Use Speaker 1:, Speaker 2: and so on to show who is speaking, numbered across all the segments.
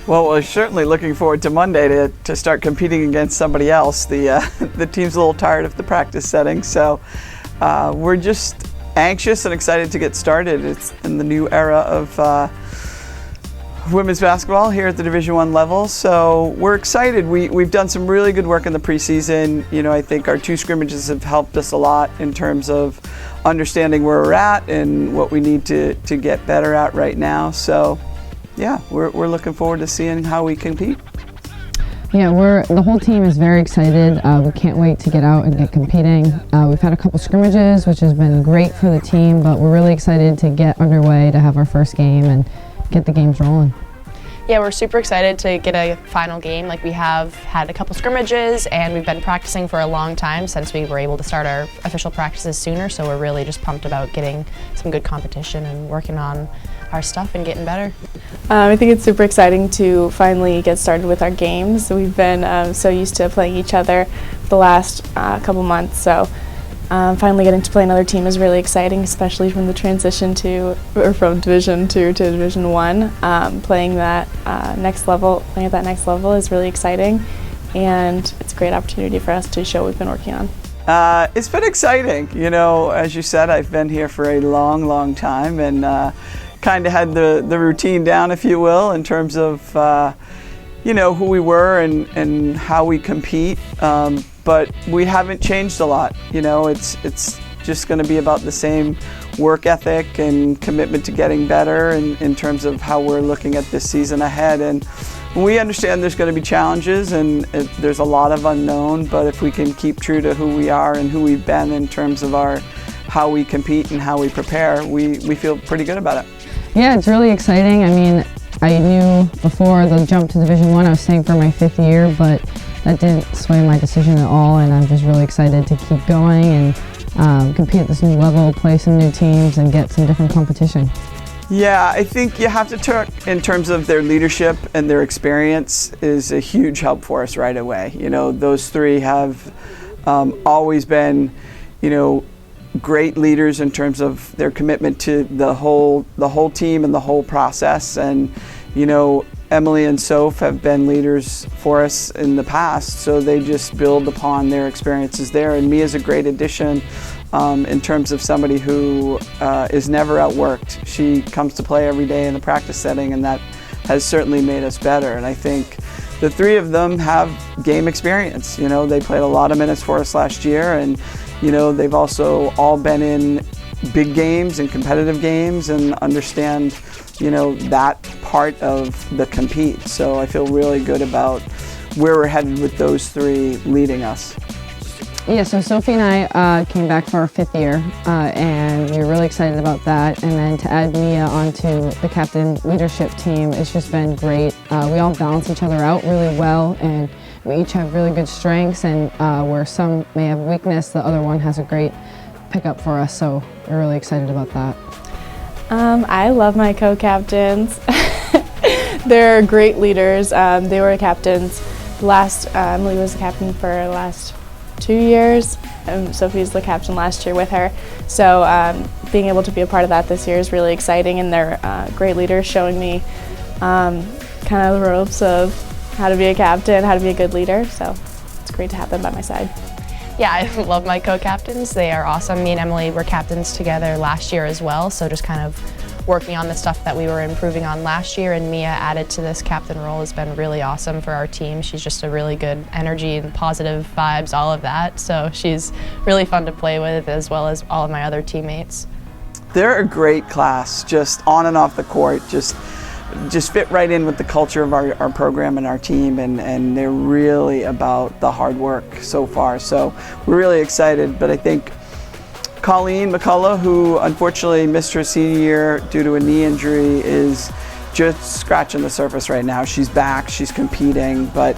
Speaker 1: Well, we're certainly looking forward to Monday to start competing against somebody else. The team's a little tired of the practice setting, so we're just anxious and excited to get started. It's in the new era of women's basketball here at the Division I level, so we're excited. We've done some really good work in the preseason. You know, I think our 2 scrimmages have helped us a lot in terms of understanding where we're at and what we need to get better at right now. So yeah, we're looking forward to seeing how we compete.
Speaker 2: Yeah, the whole team is very excited. We can't wait to get out and get competing. We've had a couple scrimmages, which has been great for the team, but we're really excited to get underway, to have our first game and get the games rolling.
Speaker 3: Yeah, we're super excited to get a final game. Like, we have had a couple scrimmages and we've been practicing for a long time since we were able to start our official practices sooner, so we're really just pumped about getting some good competition and working on our stuff and getting better.
Speaker 4: I think it's super exciting to finally get started with our games. We've been so used to playing each other the last couple months, so finally getting to play another team is really exciting, especially from the transition from Division 2 to Division 1. Playing at that next level is really exciting, and it's a great opportunity for us to show what we've been working on.
Speaker 1: It's been exciting. You know, as you said, I've been here for a long time, and kind of had the routine down, if you will, in terms of you know, who we were and how we compete. But we haven't changed a lot. You know, it's just going to be about the same work ethic and commitment to getting better in terms of how we're looking at this season ahead. And we understand there's going to be challenges and there's a lot of unknown, but if we can keep true to who we are and who we've been in terms of how we compete and how we prepare, we feel pretty good about it.
Speaker 2: Yeah, it's really exciting. I mean, I knew before the jump to Division I was staying for my 5th year, but that didn't sway my decision at all, and I'm just really excited to keep going and compete at this new level, play some new teams, and get some different competition.
Speaker 1: Yeah, I think you have to talk in terms of their leadership and their experience is a huge help for us right away. You know, those 3 have always been, you know, great leaders in terms of their commitment to the whole team and the whole process. And you know, Emily and Soph have been leaders for us in the past, so they just build upon their experiences there. And Mia's a great addition in terms of somebody who is never outworked. She comes to play every day in the practice setting, and that has certainly made us better. And I think the 3 of them have game experience. You know, they played a lot of minutes for us last year, and you know, they've also all been in big games and competitive games and understand, you know, that part of the compete. So I feel really good about where we're headed with those 3 leading us.
Speaker 2: Yeah, so Sophie and I came back for our 5th year, and we were really excited about that. And then to add Mia onto the captain leadership team, it's just been great. We all balance each other out really well, and we each have really good strengths, and where some may have weakness, the other one has a great pickup for us, so we're really excited about that.
Speaker 4: I love my co-captains. They're great leaders. They were captains. Emily was the captain for the last 2 years. Sophie's the captain last year with her. So being able to be a part of that this year is really exciting, and they're great leaders, showing me kind of the ropes of how to be a captain, how to be a good leader. So it's great to have them by my side.
Speaker 3: Yeah, I love my co-captains. They are awesome. Me and Emily were captains together last year as well, so just kind of working on the stuff that we were improving on last year, and Mia added to this captain role has been really awesome for our team. She's just a really good energy and positive vibes, all of that, so she's really fun to play with, as well as all of my other teammates.
Speaker 1: They're a great class, just on and off the court, just fit right in with the culture of our program and our team, and they're really about the hard work so far. So we're really excited, but I think Colleen McCullough, who unfortunately missed her senior year due to a knee injury, is just scratching the surface right now. She's back, she's competing, but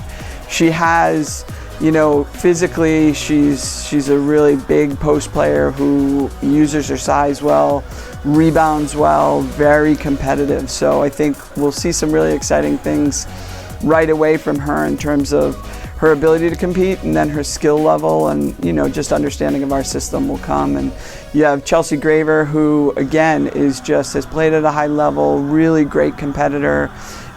Speaker 1: she has, you know, physically she's a really big post player who uses her size well, rebounds well, very competitive. So I think we'll see some really exciting things right away from her in terms of her ability to compete, and then her skill level and, you know, just understanding of our system will come. And you have Chelsea Graver, who again has played at a high level, really great competitor,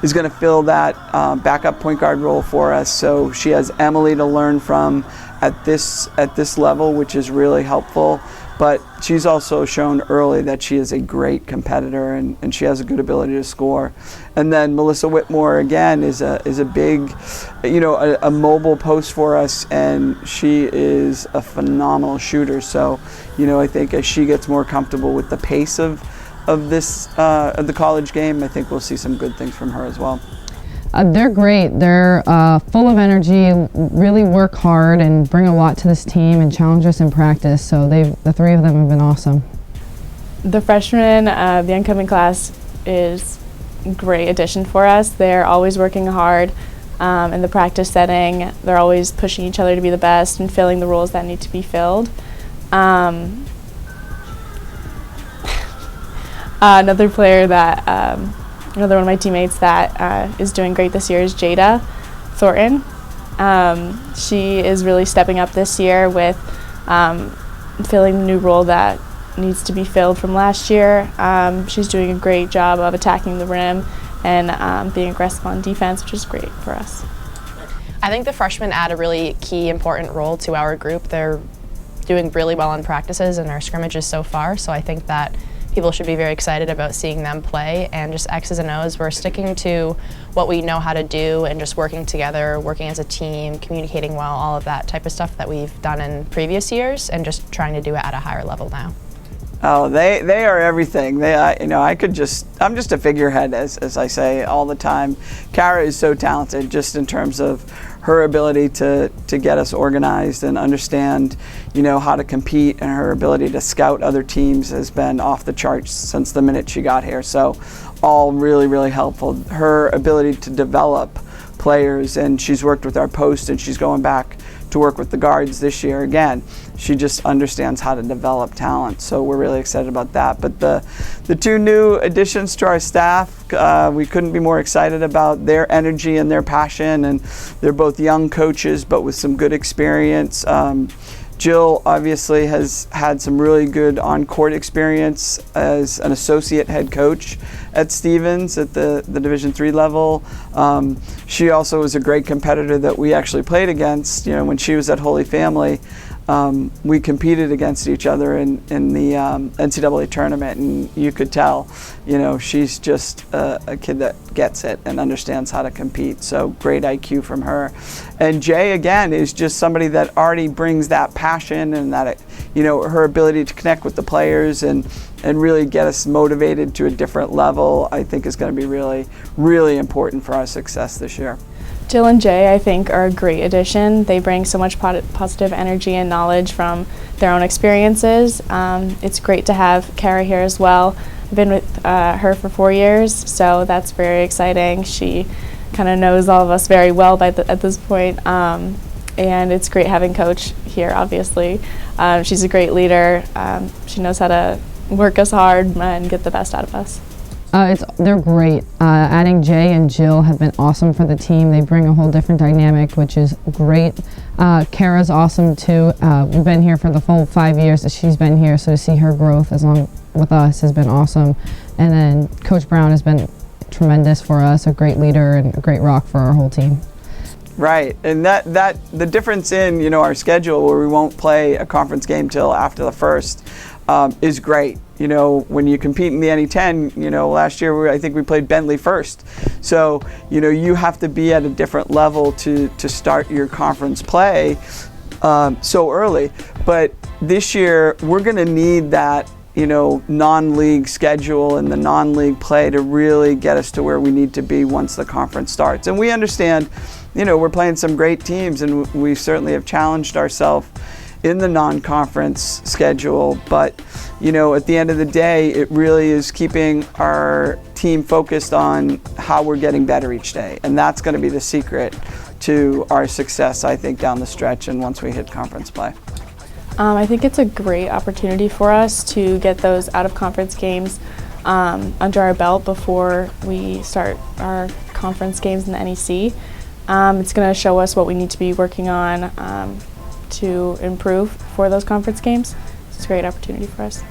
Speaker 1: is going to fill that backup point guard role for us. So she has Emily to learn from at this level, which is really helpful. But she's also shown early that she is a great competitor and she has a good ability to score. And then Melissa Whitmore again is a big, you know, a mobile post for us, and she is a phenomenal shooter. So, you know, I think as she gets more comfortable with the pace of the college game, I think we'll see some good things from her as well.
Speaker 2: They're great. They're full of energy, really work hard and bring a lot to this team and challenge us in practice. So the three of them have been awesome.
Speaker 4: The freshmen, the incoming class is a great addition for us. They're always working hard in the practice setting. They're always pushing each other to be the best and filling the roles that need to be filled. Another player that another one of my teammates that is doing great this year is Jada Thornton. She is really stepping up this year with filling the new role that needs to be filled from last year. She's doing a great job of attacking the rim and being aggressive on defense, which is great for us.
Speaker 3: I think the freshmen add a really key, important role to our group. They're doing really well in practices and our scrimmages so far, so I think that people should be very excited about seeing them play, and just X's and O's. We're sticking to what we know how to do and just working together, working as a team, communicating well, all of that type of stuff that we've done in previous years, and just trying to do it at a higher level now.
Speaker 1: Oh, they are everything. I'm just a figurehead, as I say all the time. Kara is so talented, just in terms of her ability to get us organized and understand, you know, how to compete, and her ability to scout other teams has been off the charts since the minute she got here. So all really, really helpful. Her ability to develop players, and she's worked with our post, and she's going back to work with the guards this year again. She just understands how to develop talent, so we're really excited about that. But the two new additions to our staff, we couldn't be more excited about their energy and their passion, and they're both young coaches but with some good experience. Jill obviously has had some really good on-court experience as an associate head coach at Stevens at the Division III level. She also was a great competitor that we actually played against. You know, when she was at Holy Family, we competed against each other in the NCAA tournament, and you could tell, you know, she's just a kid that gets it and understands how to compete. So great IQ from her. And Jay, again, is just somebody that already brings that passion and that, you know, her ability to connect with the players and really get us motivated to a different level, I think is going to be really, really important for our success this year.
Speaker 4: Jill and Jay, I think, are a great addition. They bring so much positive energy and knowledge from their own experiences. It's great to have Kara here as well. I've been with her for 4 years, so that's very exciting. She kind of knows all of us very well at this point, and it's great having Coach here, obviously. She's a great leader. She knows how to work us hard and get the best out of us.
Speaker 2: They're great. Adding Jay and Jill have been awesome for the team. They bring a whole different dynamic, which is great. Kara's awesome too. We've been here for the full 5 years that she's been here, so to see her growth as long with us has been awesome. And then Coach Brown has been tremendous for us, a great leader and a great rock for our whole team.
Speaker 1: Right, and that the difference in, you know, our schedule, where we won't play a conference game till after the first, is great. You know, when you compete in the NE10, you know, last year I think we played Bentley first. So, you know, you have to be at a different level to start your conference play so early. But this year we're going to need that, you know, non-league schedule and the non-league play to really get us to where we need to be once the conference starts. And we understand, you know, we're playing some great teams, and we certainly have challenged ourselves in the non-conference schedule, but, you know, at the end of the day, it really is keeping our team focused on how we're getting better each day, and that's going to be the secret to our success, I think, down the stretch and once we hit conference play.
Speaker 4: I think it's a great opportunity for us to get those out-of-conference games under our belt before we start our conference games in the NEC. It's going to show us what we need to be working on to improve for those conference games. It's a great opportunity for us.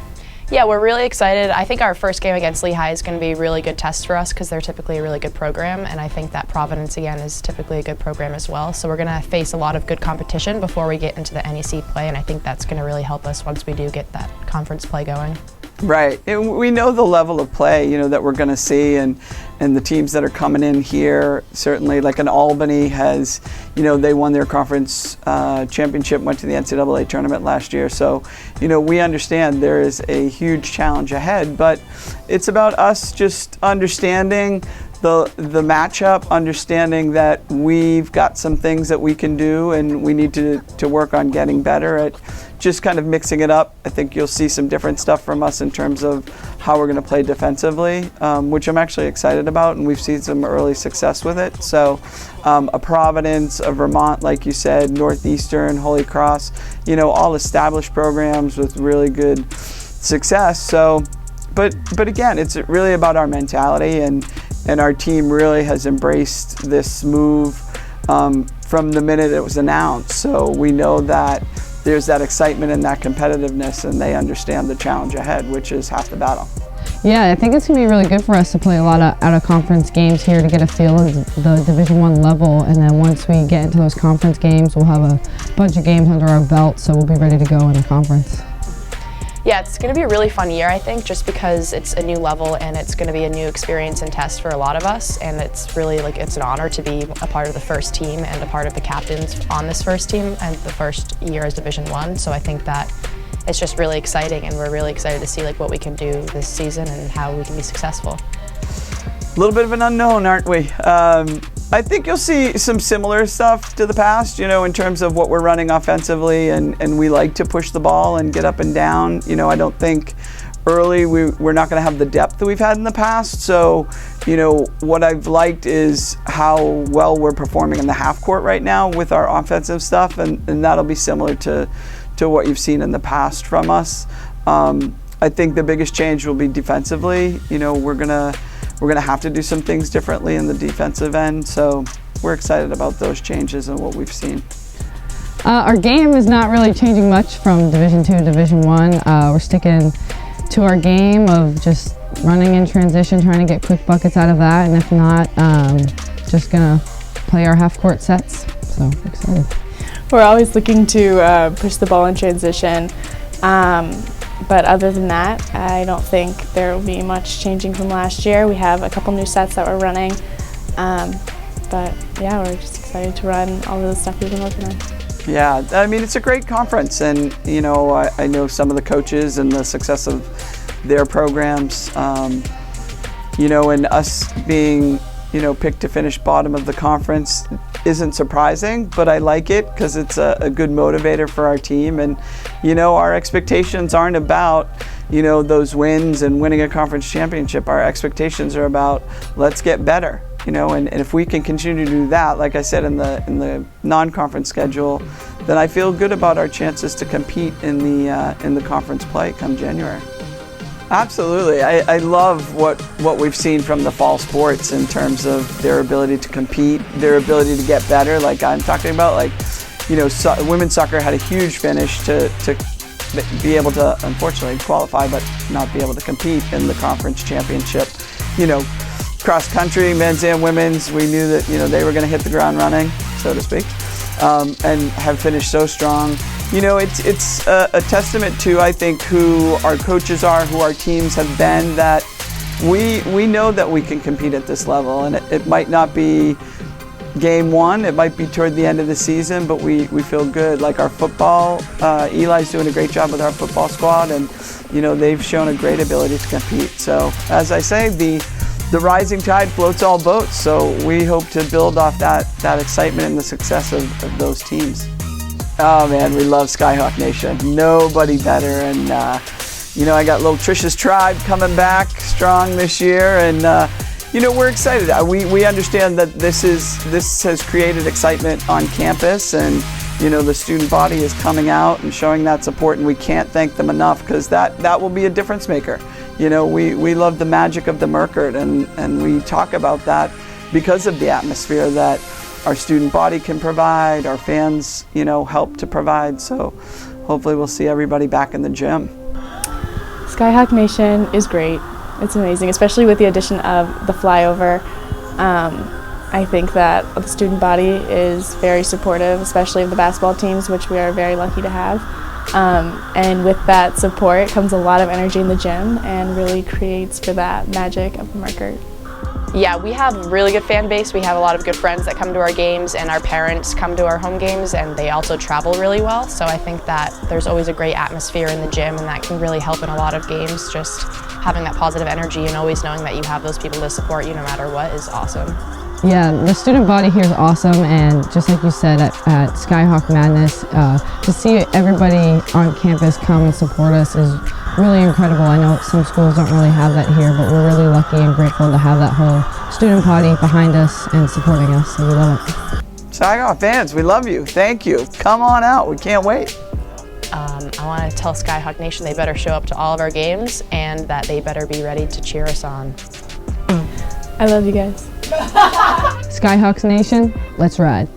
Speaker 3: Yeah, we're really excited. I think our first game against Lehigh is going to be a really good test for us because they're typically a really good program, and I think that Providence, again, is typically a good program as well. So we're going to face a lot of good competition before we get into the NEC play, and I think that's going to really help us once we do get that conference play going.
Speaker 1: Right. And we know the level of play, that we're going to see, and the teams that are coming in here, certainly like an Albany has, they won their conference championship, went to the NCAA tournament last year. So, we understand there is a huge challenge ahead, but it's about us just understanding the matchup, understanding that we've got some things that we can do and we need to work on getting better at just kind of mixing it up. I think you'll see some different stuff from us in terms of how we're going to play defensively, which I'm actually excited about, and we've seen some early success with it. So a Providence, a Vermont, like you said, Northeastern, Holy Cross, all established programs with really good success. So, but again, it's really about our mentality, and our team really has embraced this move from the minute it was announced. So we know that there's that excitement and that competitiveness, and they understand the challenge ahead, which is half the battle.
Speaker 2: Yeah, I think it's going to be really good for us to play a lot of out-of-conference games here to get a feel of the Division I level, and then once we get into those conference games, we'll have a bunch of games under our belt, so we'll be ready to go in the conference.
Speaker 3: Yeah, it's going to be a really fun year, I think, just because it's a new level and it's going to be a new experience and test for a lot of us, and it's really it's an honor to be a part of the first team and a part of the captains on this first team and the first year as Division I. So I think that it's just really exciting, and we're really excited to see what we can do this season and how we can be successful.
Speaker 1: A little bit of an unknown, aren't we? I think you'll see some similar stuff to the past, in terms of what we're running offensively, and we like to push the ball and get up and down. I don't think early we're not going to have the depth that we've had in the past. So, what I've liked is how well we're performing in the half court right now with our offensive stuff, and that'll be similar to what you've seen in the past from us. I think the biggest change will be defensively. We're gonna have to do some things differently in the defensive end, so we're excited about those changes and what we've seen.
Speaker 2: Our game is not really changing much from Division II to Division I. We're sticking to our game of just running in transition, trying to get quick buckets out of that, and if not, just gonna play our half-court sets. So excited.
Speaker 4: We're always looking to push the ball in transition. But other than that, I don't think there will be much changing from last year. We have a couple new sets that we're running. But yeah, we're just excited to run all of the stuff we've been working on.
Speaker 1: Yeah, I mean, it's a great conference, and I know some of the coaches and the success of their programs. And us being picked to finish bottom of the conference isn't surprising, but I like it because it's a good motivator for our team. And our expectations aren't about those wins and winning a conference championship. Our expectations are about let's get better, and if we can continue to do that, like I said in the non-conference schedule, then I feel good about our chances to compete in the conference play come January. Absolutely. I love what we've seen from the fall sports in terms of their ability to compete, their ability to get better. Like I'm talking about, women's soccer had a huge finish to be able to, unfortunately, qualify but not be able to compete in the conference championship. Cross country, men's and women's, we knew that they were going to hit the ground running, so to speak, and have finished so strong. It's a testament to, I think, who our coaches are, who our teams have been, that we know that we can compete at this level, and it might not be game one, it might be toward the end of the season, but we feel good. Like our football, Eli's doing a great job with our football squad, and they've shown a great ability to compete. So as I say, the rising tide floats all boats, so we hope to build off that excitement and the success of those teams. Oh man, we love Skyhawk Nation. Nobody better, and I got little Trisha's tribe coming back strong this year, and we're excited. We understand that this has created excitement on campus, and the student body is coming out and showing that support, and we can't thank them enough, because that will be a difference maker. We love the magic of the Merkert, and we talk about that because of the atmosphere that our student body can provide, our fans, help to provide. So hopefully we'll see everybody back in the gym.
Speaker 4: Skyhawk Nation is great. It's amazing, especially with the addition of the flyover. I think that the student body is very supportive, especially of the basketball teams, which we are very lucky to have. And with that support comes a lot of energy in the gym and really creates for that magic of the marker.
Speaker 3: Yeah, we have a really good fan base. We have a lot of good friends that come to our games, and our parents come to our home games, and they also travel really well. So I think that there's always a great atmosphere in the gym, and that can really help in a lot of games. Just having that positive energy and always knowing that you have those people to support you no matter what is awesome.
Speaker 2: Yeah, the student body here is awesome, and just like you said at Skyhawk Madness, to see everybody on campus come and support us is really incredible. I know some schools don't really have that here, but we're really lucky and grateful to have that whole student body behind us and supporting us, so we love it.
Speaker 1: Skyhawk fans, we love you. Thank you. Come on out. We can't wait.
Speaker 3: I want to tell Skyhawk Nation they better show up to all of our games and that they better be ready to cheer us on.
Speaker 4: I love you guys.
Speaker 2: Skyhawks Nation, let's ride.